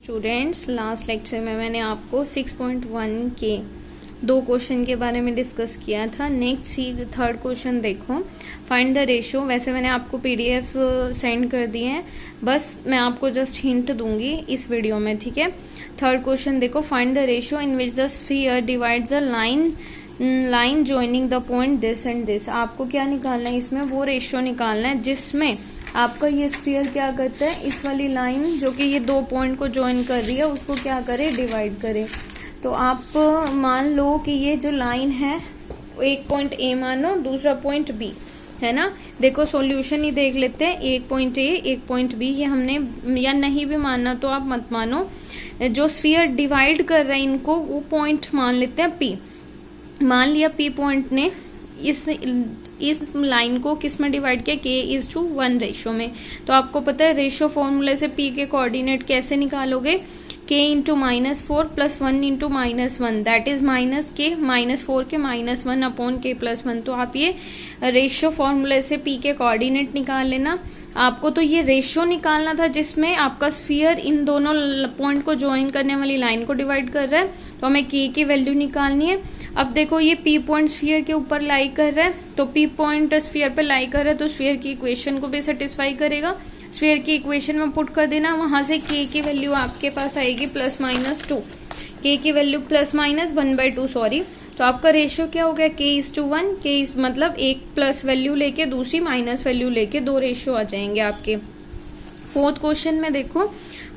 Students, last lecture में मैंने आपको 6.1 के 2 क्वेश्चन के बारे में डिस्कस किया था। नेक्स्ट थर्ड क्वेश्चन देखो, फाइंड द रेशियो। वैसे मैंने आपको पीडीएफ सेंड कर दिए हैं, बस मैं आपको जस्ट हिंट दूंगी इस वीडियो में, ठीक है। थर्ड क्वेश्चन देखो, find the ratio in which the sphere divides the line joining the point this and this. आपको क्या निकालना है इसमें, वो रेशियो निकालना है जिसमें आपका ये स्फीयर क्या करता है, इस वाली लाइन जो कि ये 2 पॉइंट को ज्वाइन कर रही है उसको क्या करे, डिवाइड करे। तो आप मान लो कि ये जो लाइन है एक पॉइंट ए मानो, दूसरा पॉइंट बी है ना। देखो सॉल्यूशन ही देख लेते हैं, एक पॉइंट ए एक पॉइंट बी, ये हमने या नहीं भी मानना तो आप मत मानो। जो स्फीयर डिवाइड कर रहा है इनको वो पॉइंट मान लेते हैं पी। मान लिया पी पॉइंट ने इस लाइन को किस में डिवाइड किया, k:1 रेशियो में। तो आपको पता है रेशियो फॉर्मूले से p के कोऑर्डिनेट कैसे निकालोगे, k into -4 plus 1 into -1 that is -k -4 के -1 अपॉन k+1। तो आप ये रेशियो फॉर्मूले से p के कोऑर्डिनेट निकाल लेना। आपको तो ये रेशियो निकालना था जिसमें आपका स्फीयर इन दोनों पॉइंट को ज्वाइन करने वाली लाइन को डिवाइड कर रहा है, तो हमें k की वैल्यू निकालनी है। अब देखो ये p पॉइंट स्फीयर के ऊपर लाई कर रहा है, तो p पॉइंट स्फीयर पे लाई कर रहा है तो स्फीयर की इक्वेशन को भी सेटिस्फाई करेगा। स्फीयर की इक्वेशन में पुट कर देना, वहां से k की वैल्यू आपके पास आएगी +-2, k की वैल्यू +-1/2 सॉरी। तो आपका रेशियो क्या हो गया, k:1, k मतलब एक प्लस वैल्यू लेके दूसरी माइनस वैल्यू लेके 2 रेशियो आ जाएंगे आपके। फोर्थ क्वेश्चन में देखो,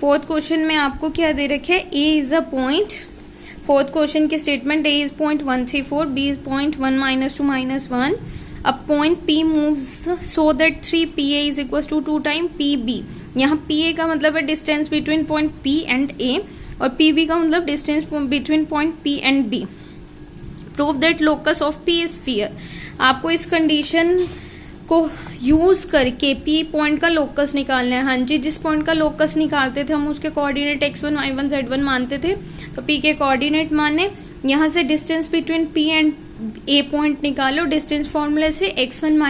फोर्थ क्वेश्चन में आपको क्या दे रखे है, a is a point. Fourth question की statement, a is 0.134, b is 0.1 - 2 - 1। अब point p moves so that 3pa is equal to 2 time pb। यहाँ pa का मतलब है distance between point p and a, और pb का मतलब distance between point p and b। Prove that locus of p is sphere. आपको इस condition को यूज करके p पॉइंट का लोकस निकालना है। हाँ जी, जिस पॉइंट का लोकस निकालते थे हम उसके कोऑर्डिनेट x1 y1 z1 मानते थे, तो p के कोऑर्डिनेट माने। यहाँ से distance between p and a point निकालो डिस्टेंस फॉर्मूले से, x1 -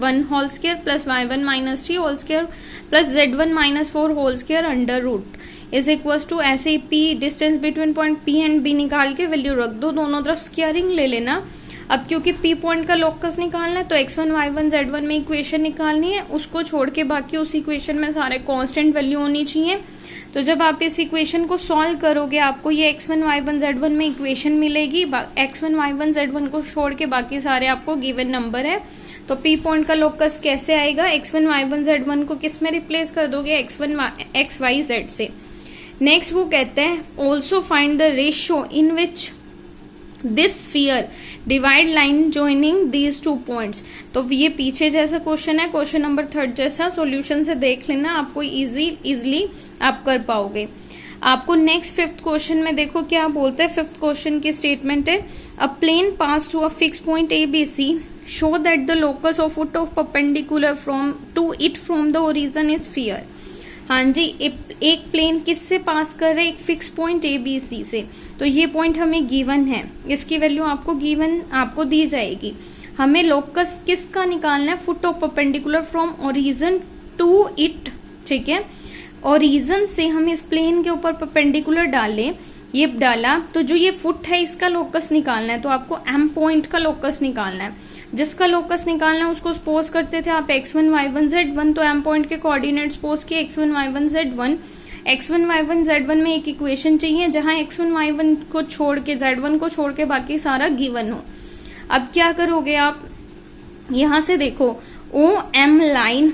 1 whole square plus y1 - 3 whole square plus z1 - 4 whole square under root is equal to, ऐसे ही p distance between point p and b निकाल के वैल्यू रख दो, दोनों तरफ स्क्वायरिंग ले लेना। अब क्योंकि p पॉइंट का लोकस निकालना है तो x1 y1 z1 में इक्वेशन निकालनी है, उसको छोड़ के बाकी उस इक्वेशन में सारे कांस्टेंट वैल्यू होनी चाहिए। तो जब आप इस इक्वेशन को सॉल्व करोगे आपको ये x1 y1 z1 में इक्वेशन मिलेगी। x1 y1 z1 को छोड़ के बाकी सारे आपको गिवन नंबर है। तो p पॉइंट का लोकस कैसे आएगा, x1 y1 z1 को किस में रिप्लेस कर दोगे, x y z से। नेक्स्ट वो कहते हैं also find the ratio in which this sphere divide line joining these 2 points. तो ये पीछे जैसा क्वेश्चन है, क्वेश्चन नंबर 3 जैसा, सॉल्यूशन से देख लेना, आपको इजीली आप कर पाओगे। आपको नेक्स्ट 5th क्वेश्चन में देखो क्या बोलते हैं। 5th क्वेश्चन की स्टेटमेंट है, a plane pass through a fix point ABC, show that the locus of foot of perpendicular to it from the origin is sphere. हाँ जी, एक प्लेन किससे पास कर रहे हैं, एक फिक्स पॉइंट ABC से। तो ये पॉइंट हमें गिवन है, इसकी वैल्यू आपको दी जाएगी। हमें लोकस किसका निकालना है, foot of perpendicular from origin to it, ठीक है। ओरिजिन से हम इस प्लेन के ऊपर परपेंडिकुलर डालें, ये डाला तो जो ये फुट है इसका लोकस निकालना है। तो आपको M पॉइंट का लोकस निकालना है, जिसका लोकस निकालना है उसको सपोज करते थे आप x1 y1 z1। तो M पॉइंट के कोऑर्डिनेट सपोज किए x1 y1 z1। x1 y1 z1 में एक इक्वेशन चाहिए जहां x1 y1 को छोड़ के z1 को छोड़ के बाकी सारा गिवन हो। अब क्या करोगे आप, यहां से देखो OM लाइन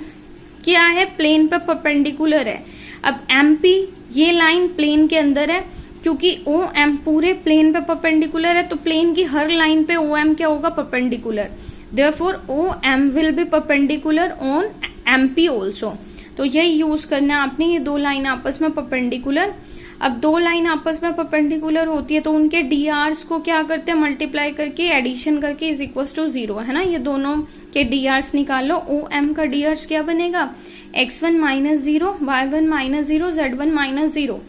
क्या है, प्लेन पे परपेंडिकुलर है। अब MP ये लाइन प्लेन के अंदर है, क्योंकि OM पूरे प्लेन पे परपेंडिकुलर है तो प्लेन की हर लाइन पे OM क्या होगा, perpendicular. Therefore OM will be perpendicular on MP also. तो यही यूज करना है आपने, ये 2 लाइन आपस में परपेंडिकुलर। अब 2 लाइन आपस में परपेंडिकुलर होती है तो उनके DRs को क्या करते हैं, मल्टीप्लाई करके एडिशन करके इज इक्वल टू 0 है ना। ये दोनों के DRs निकालो, OM का DRs क्या बनेगा, x1 - 0 y1 - 0 z1 - 0।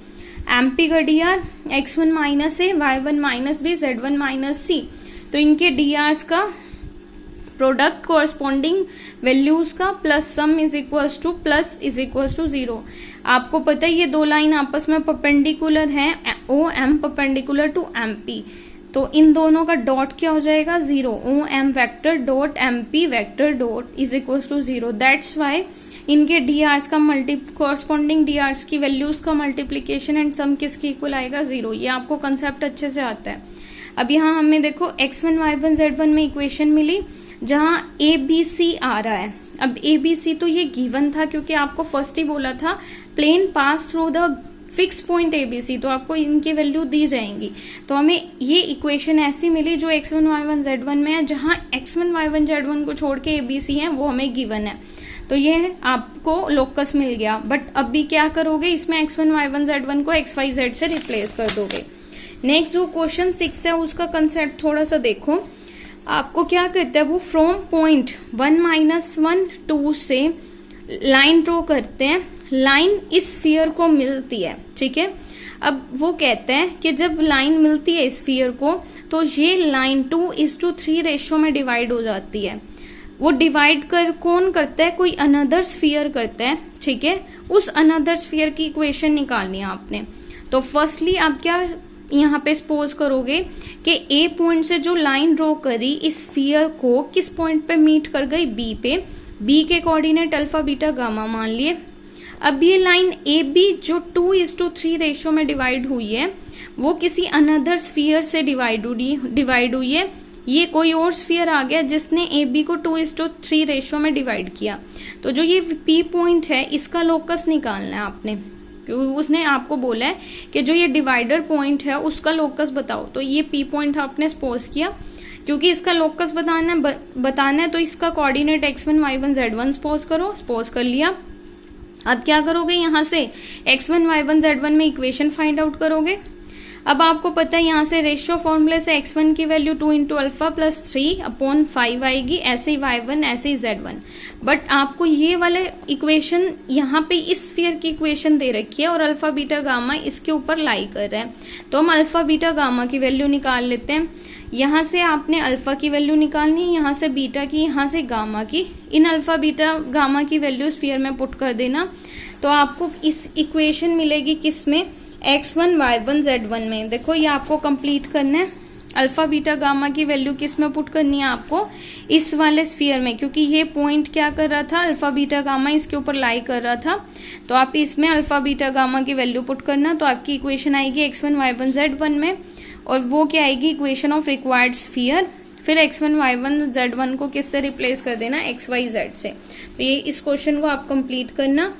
MP का DR x1 - a y1 - b z1 - c। तो इनके DRs का प्रोडक्ट कॉरस्पॉन्डिंग वैल्यूज का plus sum is equals to plus is equals to 0। आपको पता है ये दो लाइन आपस में परपेंडिकुलर है, O M perpendicular to M P, तो इन दोनों का डॉट क्या हो जाएगा 0। O M vector dot M P vector dot is equals to 0। That's why इनके डी आर्स का कॉरस्पॉन्डिंग डी आर्स की वैल्यूज का मल्टीप्लीकेशन एंड सम किसके इक्वल आएगा 0। ये आपको कंसेप्ट अच्छे से आता है। अब यहाँ हमें देखो x1 y1 z1 में इक्वेशन मिली जहां ए बी सी आ रहा है। अब ए बी सी तो ये गिवन था क्योंकि आपको फर्स्ट ही बोला था plane pass through the fix point ABC, तो आपको इनकी वैल्यू दी जाएंगी। तो हमें ये इक्वेशन ऐसी मिली जो x1 y1 z1 में है, जहां x1 y1 z1 को छोड़ के एबीसी है वो हमें गिवन है, तो ये आपको लोकस मिल गया। बट अभी क्या करोगे, इसमें x1 y1 z1 को x y z से रिप्लेस कर दोगे। नेक्स्ट जो क्वेश्चन 6 है उसका कंसेप्ट थोड़ा सा देखो। आपको क्या कहता है, वो फ्रॉम पॉइंट 1 - 2 से लाइन ड्रॉ करते हैं, लाइन इस स्फीयर को मिलती है, ठीक है। अब वो कहते हैं कि जब लाइन मिलती है इस स्फीयर को तो ये लाइन 2:3 रेशियो में डिवाइड हो जाती है। वो डिवाइड कर कौन करता है, कोई अनदर स्फीयर करता है, ठीक है। उस अनदर स्फीयर की इक्वेशन निकालनी है आपने। तो फर्स्टली आप क्या यहाँ पे सपोज करोगे कि ए पॉइंट से जो लाइन ड्रॉ करी इस स्फीयर को किस पॉइंट पे मीट कर गई, बी पे। बी के कोऑर्डिनेट अल्फा बीटा गामा मान लिए। अब ये लाइन ए बी जो 2:3 रेशियो में डिवाइड हुई है वो किसी अनदर स्फीयर से डिवाइड हुई है। ये कोई और स्फीयर आ गया जिसने ए बी को 2:3 रेशियो में डिवाइड किया। तो जो ये पी पॉइंट है इसका लोकस निकालना है आपने, क्योंकि उसने आपको बोला है कि जो ये डिवाइडर पॉइंट है उसका लोकस बताओ। तो ये पी पॉइंट आपने सपोज किया, क्योंकि इसका लोकस बताना है तो इसका coordinate x1 y1 z1 suppose करो, सपोज कर लिया। अब क्या करोगे, यहां से x1 y1 z1 में इक्वेशन फाइंड आउट करोगे। अब आपको पता है यहाँ से रेशियो फॉर्मूले से x1 की वैल्यू 2 × अल्फा + 3/5 आएगी, ऐसे ही y1 ऐसे ही z1। बट आपको ये वाले इक्वेशन यहाँ पे इस स्फीयर की इक्वेशन दे रखी है और अल्फा बीटा गामा इसके ऊपर लाई कर रहा है, तो हम अल्फा बीटा गामा की वैल्यू निकाल लेते हैं। यहाँ से आपने अल्फा की वैल्यू निकालनी है, यहाँ से बीटा की, यहाँ से गामा की। इन अल्फा बीटा गामा की वैल्यू स्फीयर में पुट कर देना, तो आपको इस इक्वेशन मिलेगी किसमें, x1 y1 z1 में। देखो ये आपको कंप्लीट करना है। अल्फा बीटा गामा की वैल्यू किस में पुट करनी है आपको, इस वाले स्फीयर में, क्योंकि ये पॉइंट क्या कर रहा था, अल्फा बीटा गामा इसके ऊपर लाई कर रहा था। तो आप इसमें अल्फा बीटा गामा की वैल्यू पुट करना, तो आपकी इक्वेशन आएगी x1 y1 z1 में, और वो क्या आएगी, इक्वेशन ऑफ रिक्वायर्ड स्फीयर। फिर x1 y1 z1 को किससे रिप्लेस कर देना, x y z से। तो ये इस क्वेश्चन को आप कंप्लीट करना।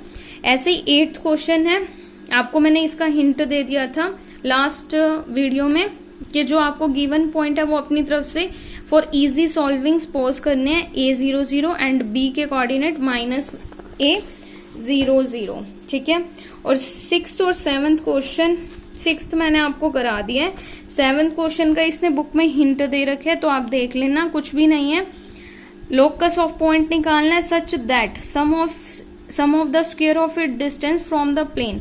ऐसे ही 8th क्वेश्चन है, आपको मैंने इसका हिंट दे दिया था लास्ट वीडियो में कि जो आपको गिवन पॉइंट है वो अपनी तरफ से फॉर इजी सॉल्विंग सपोज करने हैं a00 एंड b के कोऑर्डिनेट -a00, ठीक है। और 6th और 7th क्वेश्चन, 6th मैंने आपको करा दिया है, 7th क्वेश्चन का इसने बुक में हिंट दे रखे है, तो आप देख लेना, कुछ भी नहीं है। लोकस ऑफ पॉइंट निकालना है such that sum of the square of it distance from the plane.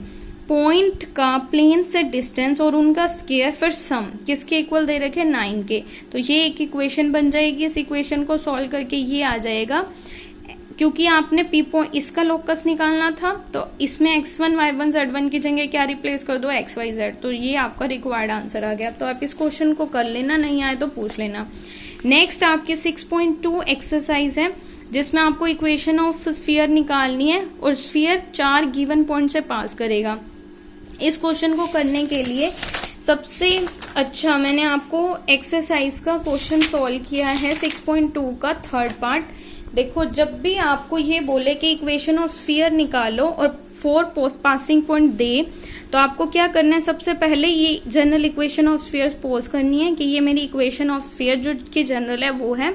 Point का प्लेन से डिस्टेंस और उनका स्क्वायर, फिर सम किसके इक्वल दे रखे, 9 के। तो ये एक इक्वेशन बन जाएगी। इस इक्वेशन को सॉल्व करके ये आ जाएगा, क्योंकि आपने पी पॉइंट इसका लोकस निकालना था, तो इसमें x1 y1 z1 की जगह क्या रिप्लेस कर दो, x y z। तो ये आपका रिक्वायर्ड आंसर आ गया। तो आप इस क्वेश्चन को कर लेना, नहीं आए तो पूछ लेना। नेक्स्ट आपकी 6.2 एक्सरसाइज है, जिसमें आपको इक्वेशन ऑफ स्फीयर निकालनी है और स्फीयर 4 गिवन पॉइंट से पास करेगा। इस क्वेश्चन को करने के लिए सबसे अच्छा मैंने आपको एक्सरसाइज का क्वेश्चन सॉल्व किया है 6.2 का 3rd पार्ट। देखो, जब भी आपको ये बोले कि इक्वेशन ऑफ स्फीयर निकालो और 4 पासिंग पॉइंट दे, तो आपको क्या करना है, सबसे पहले ये general equation of sphere suppose करनी है कि ये मेरी इक्वेशन ऑफ स्फीयर जो कि जनरल है वो है।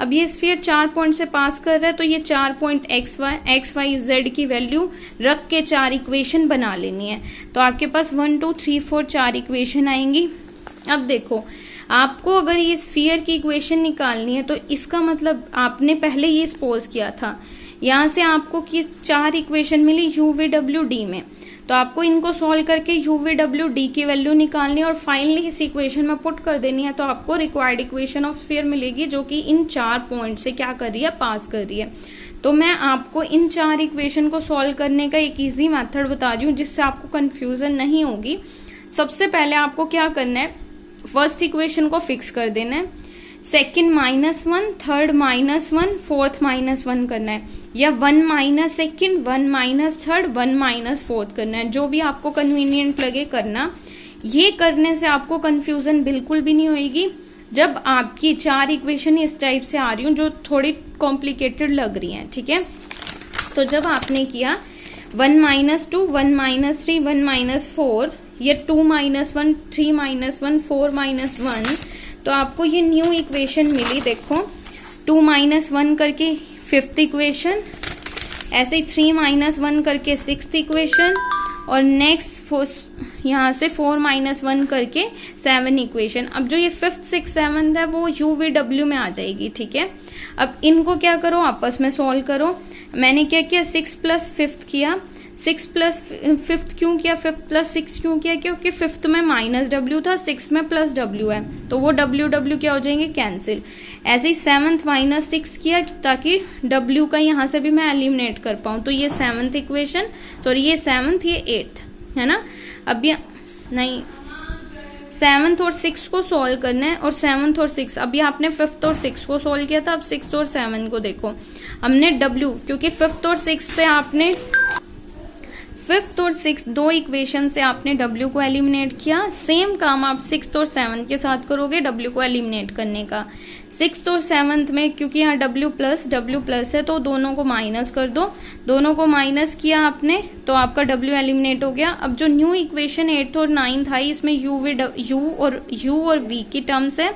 अब ये स्फीयर 4 पॉइंट से पास कर रहा है, तो ये 4 पॉइंट एक्स वाई जेड की वैल्यू रख के 4 इक्वेशन बना लेनी है। तो आपके पास 1 2 3 4 4 इक्वेशन आएंगी। अब देखो, आपको अगर ये स्फीयर की इक्वेशन निकालनी है तो इसका मतलब आपने पहले ये सपोज किया था, यहां से आपको कि 4 इक्वेशन मिली u v w d में। तो आपको इनको सॉल्व करके UV/W/D की वैल्यू निकालनी है और फाइनली इस इक्वेशन में पुट कर देनी है। तो आपको रिक्वायर्ड इक्वेशन ऑफ स्फीयर मिलेगी जो कि इन 4 पॉइंट से क्या कर रही है, पास कर रही है। तो मैं आपको इन 4 इक्वेशन को सॉल्व करने का एक इजी मेथड बता रही हूँ जिससे आपको कंफ्यूजन नहीं होगी। सबसे पहले आपको क्या करना है, फर्स्ट इक्वेशन को फिक्स कर देना है, सेकंड -1, थर्ड -1, फोर्थ -1 करना है, या 1 - सेकंड, 1 - थर्ड, 1 - फोर्थ करना है, जो भी आपको कन्वीनियंट लगे करना। ये करने से आपको कंफ्यूजन बिल्कुल भी नहीं होगी जब आपकी 4 इक्वेशन इस टाइप से आ रही हूँ जो थोड़ी कॉम्प्लिकेटेड लग रही हैं, ठीक है। तो जब आपने किया 1 - 2, 1 - 3, 1 - 4, या 2 - 1, 3 - 1, 4 - 1, तो आपको ये न्यू इक्वेशन मिली। देखो 2 - 1 करके 5th इक्वेशन, ऐसे ही 3 - 1 करके 6th इक्वेशन, और नेक्स्ट यहाँ से 4 - 1 करके 7 इक्वेशन। अब जो ये 5th, 6th, 7th है वो UV/W में आ जाएगी, ठीक है। अब इनको क्या करो, आपस में सॉल्व करो। मैंने क्या किया, 6 + 5th किया। 6 + 5th क्यों किया, 5th + 6 क्यों किया, क्योंकि 5th में -W था, 6 में +W है, तो वो W क्या हो जाएंगे, कैंसिल। ऐसे ही 7th -6 किया ताकि W का यहाँ से भी मैं एलिमिनेट कर पाऊं। तो ये 7th इक्वेशन, सॉरी ये 7th, ये 8th है ना। अब ये नहीं, 7th और 6 को सॉल्व करना है, और 7th और 6, अभी आपने 5th और 6 को सॉल्व किया था, अब 6th और 7 को देखो। हमने W, क्योंकि 5th और 6 से आपने 5th और 6 दो इक्वेशन से आपने W को एलिमिनेट किया। सेम काम आप 6th और 7th के साथ करोगे W को एलिमिनेट करने का। 6th और 7th में क्योंकि यहाँ W प्लस है तो दोनों को माइनस कर दो, दोनों को माइनस किया आपने तो आपका W एलिमिनेट हो गया। अब जो न्यू इक्वेशन 8th और 9th आई इसमें U और V की टर्म्स है,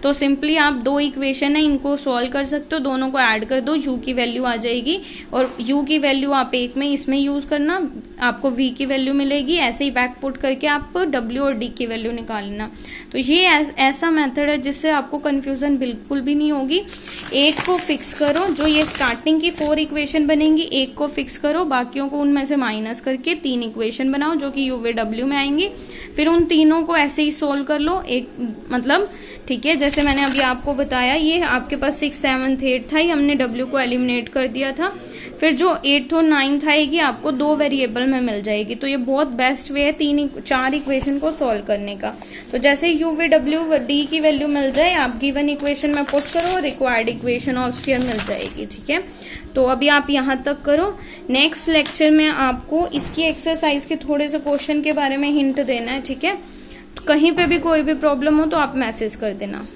तो सिंपली आप दो इक्वेशन है इनको सॉल्व कर सकते हो, दोनों को ऐड कर दो, U की वैल्यू आ जाएगी, और U की वैल्यू आप एक में इसमें यूज करना, आपको V की वैल्यू मिलेगी। ऐसे ही बैक पुट करके आप W और D की वैल्यू निकालना। तो ये ऐसा मेथड है जिससे आपको कंफ्यूजन बिल्कुल भी नहीं होगी। एक को फिक्स करो, जो ये स्टार्टिंग की 4 इक्वेशन बनेंगी, एक को फिक्स करो, बाकियों को उनमें से माइनस करके 3 इक्वेशन बनाओ जो कि UV/W में आएंगी। फिर उन तीनों को ऐसे ही सोल्व कर लो, एक मतलब ठीक है। जैसे मैंने अभी आपको बताया, ये आपके पास 6, 7, 8 था, हमने W को एलिमिनेट कर दिया था। फिर जो 8th और 9th आएगी आपको 2 वेरिएबल में मिल जाएगी। तो ये बहुत बेस्ट वे है 4 इक्वेशन को सॉल्व करने का। तो जैसे UV/W/D की वैल्यू मिल जाए, आप गिवन इक्वेशन में पुट करो, रिक्वायर्ड इक्वेशन ऑफ स्फीयर मिल जाएगी, ठीक है। तो अभी आप यहाँ तक करो। नेक्स्ट लेक्चर में आपको इसकी एक्सरसाइज के थोड़े से क्वेश्चन के बारे में हिंट देना है, ठीक है। तो कहीं पे भी कोई भी प्रॉब्लम हो तो आप मैसेज कर देना।